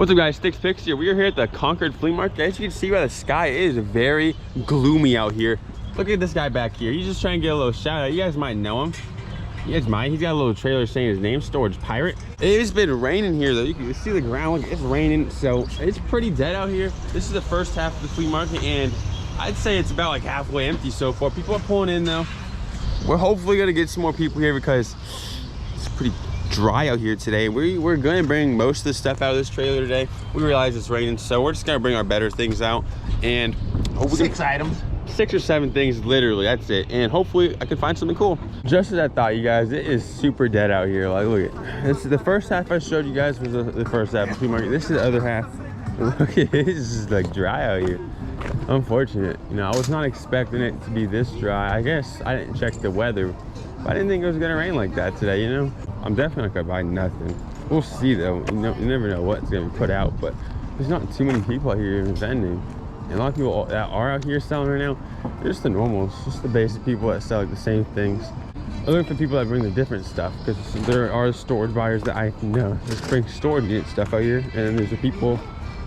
What's up, guys? Stixx Picks here. We are here at the Concord Flea Market. As you can see by the sky, it is very gloomy out here. Look at this guy back here. He's just trying to get a little shout out. You guys might know him. You guys might. He's got a little trailer saying his name, Storage Pirate. It's been raining here though. You can see the ground. Look, it's raining, so it's pretty dead out here. This is the first half of the flea market, and I'd say it's about like halfway empty so far. People are pulling in though. We're hopefully gonna get some more people here because it's pretty dry out here today. We're gonna bring most of the stuff out of this trailer today. We realize it's raining, so we're just gonna bring our better things out, and hopefully 6 items, 6 or 7 things, literally, that's it. And hopefully I can find something cool. Just as I thought, you guys, it is super dead out here. Like, look at this. Is the first half I showed you guys was the first half of the flea market. This is the other half. Look at it, it's just like dry out here. Unfortunate. You know, I was not expecting it to be this dry. I guess I didn't check the weather, but I didn't think it was gonna rain like that today, you know? I'm definitely not gonna buy nothing. We'll see though. You never know what's gonna be put out, but there's not too many people out here vending. And a lot of people that are out here selling right now, they're just the normals, just the basic people that sell like the same things. I look for people that bring the different stuff, because there are storage buyers that I know just bring storage unit stuff out here, and then there's the people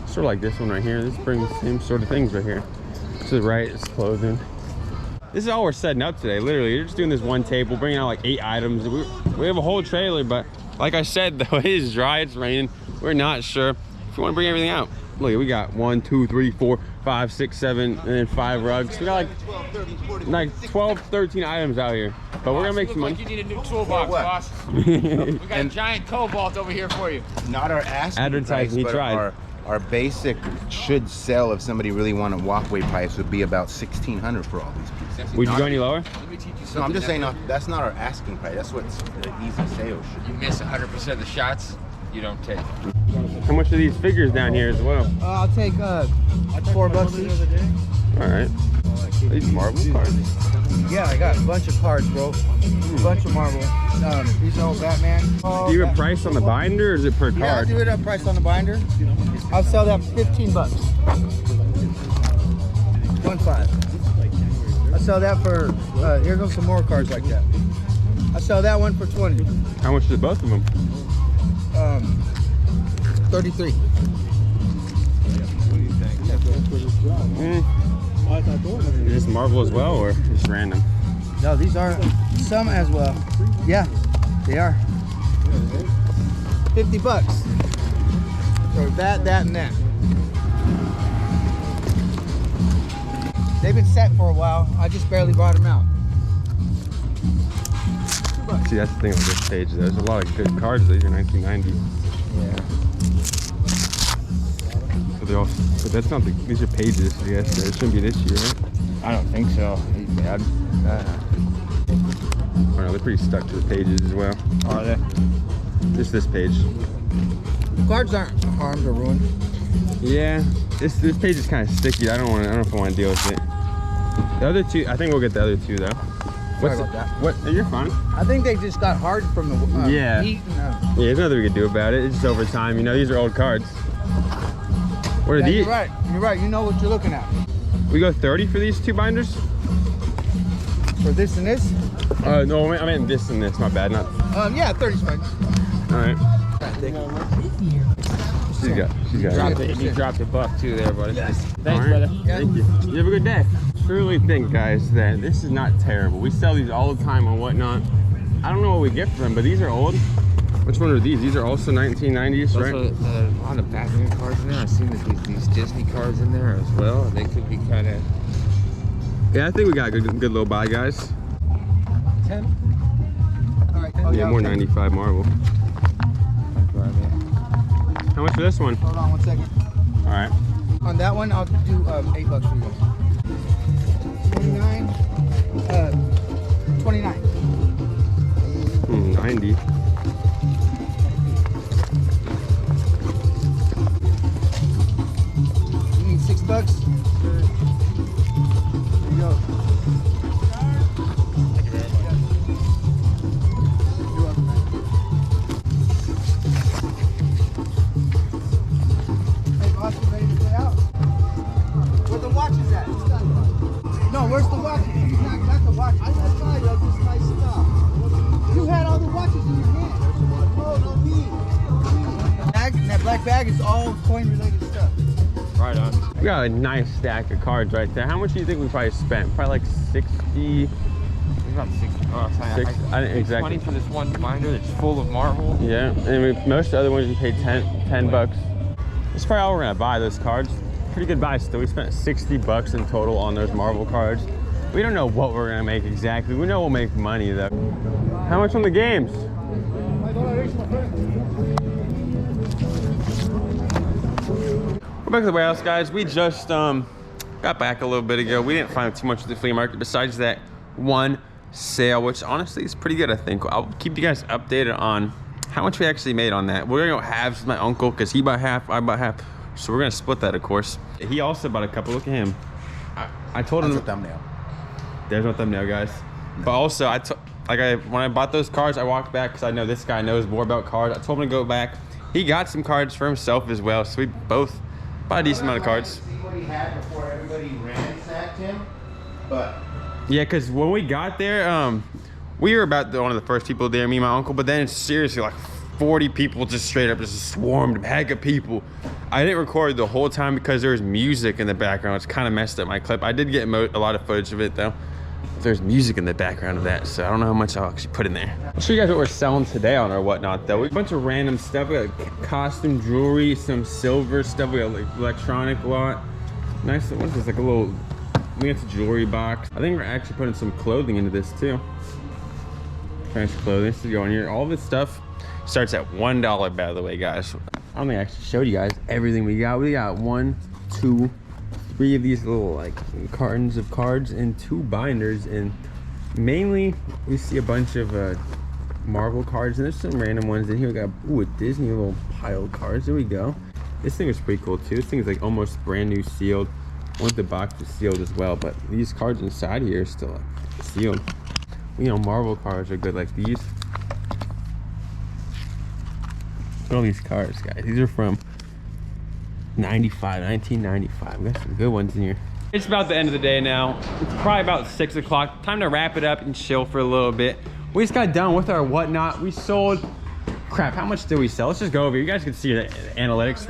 sort of like this one right here. This brings the same sort of things right here. To the right, it's clothing. This is all we're setting up today. Literally, you're just doing this one table, bringing out like 8 items. We have a whole trailer, but like I said, though, it is dry, it's raining. We're not sure if you want to bring everything out. Look, we got 1, 2, 3, 4, 5, 6, 7, and then 5 rugs. We got like 12, 13 items out here. But we're gonna make some money. Like you need a new toolbox, boss. We got a giant cobalt over here for you. Not our asking advertising, price, he tried. Our basic should sell if somebody really wanted walkway pipes would be about $1,600 for all these pieces. Would you go any lower? Let me teach you something. No, I'm just saying that's not our asking price. That's what's the easy sale should. You miss 100% of the shots you don't take. How much are these figures down here as well? I'll take $4 each. All right. These marble cards. Yeah, I got a bunch of cards, bro. A bunch of marble. These old Batman. Do you have a price on the binder, or is it per card? Yeah, I'll do it at price on the binder. I'll sell that for $15. 1.5. I'll sell that for. Here goes some more cards like that. I'll sell that one for 20. How much is both of them? 33. Is this marble as well, or just random? No, these are some as well. Yeah, they are. $50 for that, and that. They've been set for a while. I just barely brought them out. See, that's the thing with this page. There's a lot of good cards. These are 1990. Yeah. So they're all, but that's not the. These are pages. I guess it shouldn't be this year, right? I don't think so. Or no, they're pretty stuck to the pages as well. Are they? Just this page. The cards aren't harmed or ruined. Yeah, this page is kind of sticky. I don't know if I want to deal with it. The other two, I think we'll get the other two though. Sorry about that. What? You're fine. I think they just got hard from the yeah. heat. Yeah, there's nothing we can do about it. It's just over time. You know, these are old cards. What are these? You're right. You're right. You know what you're looking at. We go 30 for these 2 binders? For this and this? No, I meant this and this. My bad. Not. Yeah, 30's fine. All right. She's got Dropped it. You dropped a buck too there, buddy. Yes. Thanks, right. brother. Thank you. You have a good day. Truly think, guys, that this is not terrible. We sell these all the time on Whatnot. I don't know what we get for them, but these are old. Which one are these? These are also 1990s, right? Also, a lot of Batman cards in there. I've seen these Disney cards in there as well. They could be kind of. Yeah, I think we got a good little buy, guys. 10. All right. Yeah, more 95 marble. How much for this one? Hold on 1 second. All right. On that one, I'll do $8 for you. 29. 29. 90. You need $6? There you go. Hey, boss, you ready to play out? Where the watch is at? No, where's the watch? He's not got the watch. I just saw you. This is my stuff. You had all the watches in your hand. Oh, no, me. Bag, and that black bag is all coin-related stuff. Right on. We got a nice stack of cards right there. How much do you think we probably spent? Probably like 60. About 60 bucks. I didn't exactly. 20 for this one binder that's full of marble. Yeah, and most of the other ones we paid 10 bucks. That's probably all we're gonna buy, those cards. Pretty good buy still. We spent 60 bucks in total on those marble cards. We don't know what we're gonna make exactly. We know we'll make money though. How much on the games? We're back at the warehouse, guys. We just got back a little bit ago. We didn't find too much at the flea market besides that one sale, which honestly is pretty good. I think I'll keep you guys updated on how much we actually made on that. We're gonna go halves with my uncle because he bought half, I bought half, so we're gonna split that, of course. He also bought a couple. Look at him. I told him. That's a thumbnail. There's no thumbnail, guys. But also, when I bought those cards, I walked back because I know this guy knows more about cards. I told him to go back. He got some cards for himself as well, so we both bought a decent amount of cards. See what he had before everybody ransacked him, but. Yeah, because when we got there, we were about one of the first people there, me and my uncle, but then it's seriously like 40 people just straight up just swarmed, a heck of people. I didn't record the whole time because there was music in the background. It's kind of messed up my clip. I did get a lot of footage of it though. There's music in the background of that, so I don't know how much I'll actually put in there. I'll show you guys what we're selling today on our whatnot though. We have a bunch of random stuff. We got costume jewelry, some silver stuff. We got like electronic lot. Nice, what is this, like a little, I think it's a jewelry box. I think we're actually putting some clothing into this too. Nice clothing to go in here. All this stuff starts at $1, by the way, guys. I don't think I actually showed you guys everything we got. We got 1, 2, 3 of these little like cartons of cards and 2 binders, and mainly we see a bunch of Marvel cards, and there's some random ones in here. We got a Disney little pile of cards. There we go. This thing was pretty cool too. This thing is like almost brand new sealed. I want the box is sealed as well, but these cards inside here are still sealed. You know, Marvel cards are good like these. Look at all these cards, guys. These are from 1995. We got some good ones in here. It's about the end of the day now. It's probably about 6 o'clock. Time to wrap it up and chill for a little bit. We just got done with our whatnot. We sold, crap, how much did we sell? Let's just go over here. You guys can see the analytics.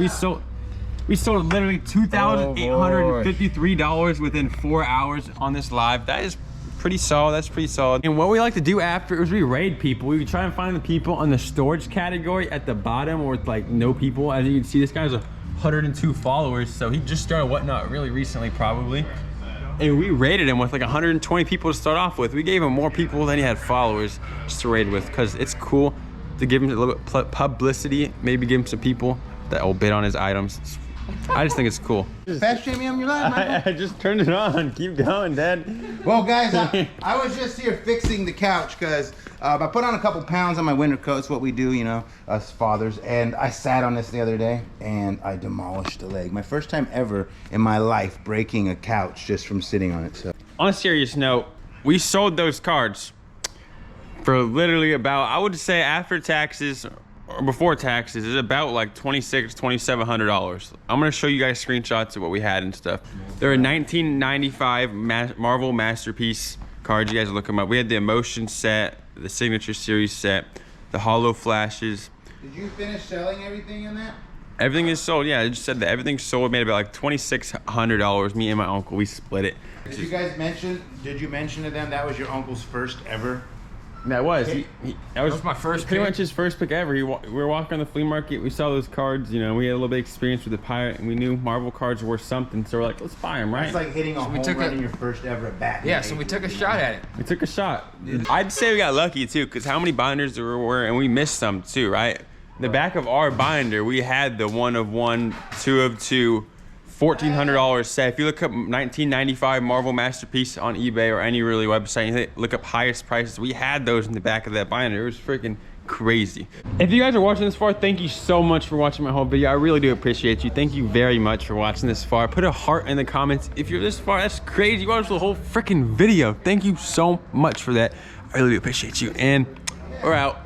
We sold literally $2,853 within 4 hours on this live. That is pretty solid. That's pretty solid. And what we like to do after is we raid people. We try and find the people on the storage category at the bottom with like no people. As you can see, this guy's 102 followers, so he just started whatnot really recently probably. And we raided him with like 120 people to start off with. We gave him more people than he had followers just to raid with, because it's cool to give him a little bit publicity, maybe give him some people that will bid on his items. I just think it's cool. Fast Jamie on your live, Michael. I just turned it on. Keep going, Dad. Well, guys, I was just here fixing the couch because I put on a couple pounds on my winter coat. It's what we do, you know, us fathers. And I sat on this the other day and I demolished a leg. My first time ever in my life breaking a couch just from sitting on it. So, on a serious note, we sold those cards for literally about, I would say after taxes or before taxes, is about like $2,700. I'm gonna show you guys screenshots of what we had and stuff. They're a 1995 Marvel Masterpiece cards. You guys look them up. We had the Emotion set, the Signature Series set, the Hollow Flashes. Did you finish selling everything in that? Everything is sold. Yeah, I just said that everything's sold. We made about like $2,600. Me and my uncle, we split it. Did you guys mention? Did you mention to them that was your uncle's first ever? That was. That was my first pretty pick. much his first pick ever. We were walking on the flea market. We saw those cards. You know, we had a little bit of experience with the pirate, and we knew Marvel cards were worth something. So we're like, let's buy them, right? It's like hitting a home run in your first ever at bat. Yeah, so we took a shot at it. We took a shot. I'd say we got lucky too, because how many binders there were, and we missed some too, right? The back of our binder, we had the 1 of 1, 2 of 2, $1,400 set. If you look up 1995 Marvel Masterpiece on eBay or any really website, you look up highest prices, we had those in the back of that binder. It was freaking crazy. If you guys are watching this far, thank you so much for watching my whole video. I really do appreciate you. Thank you very much for watching this far. Put a heart in the comments if you're this far. That's crazy. You watched the whole freaking video. Thank you so much for that. I really do appreciate you, and we're out.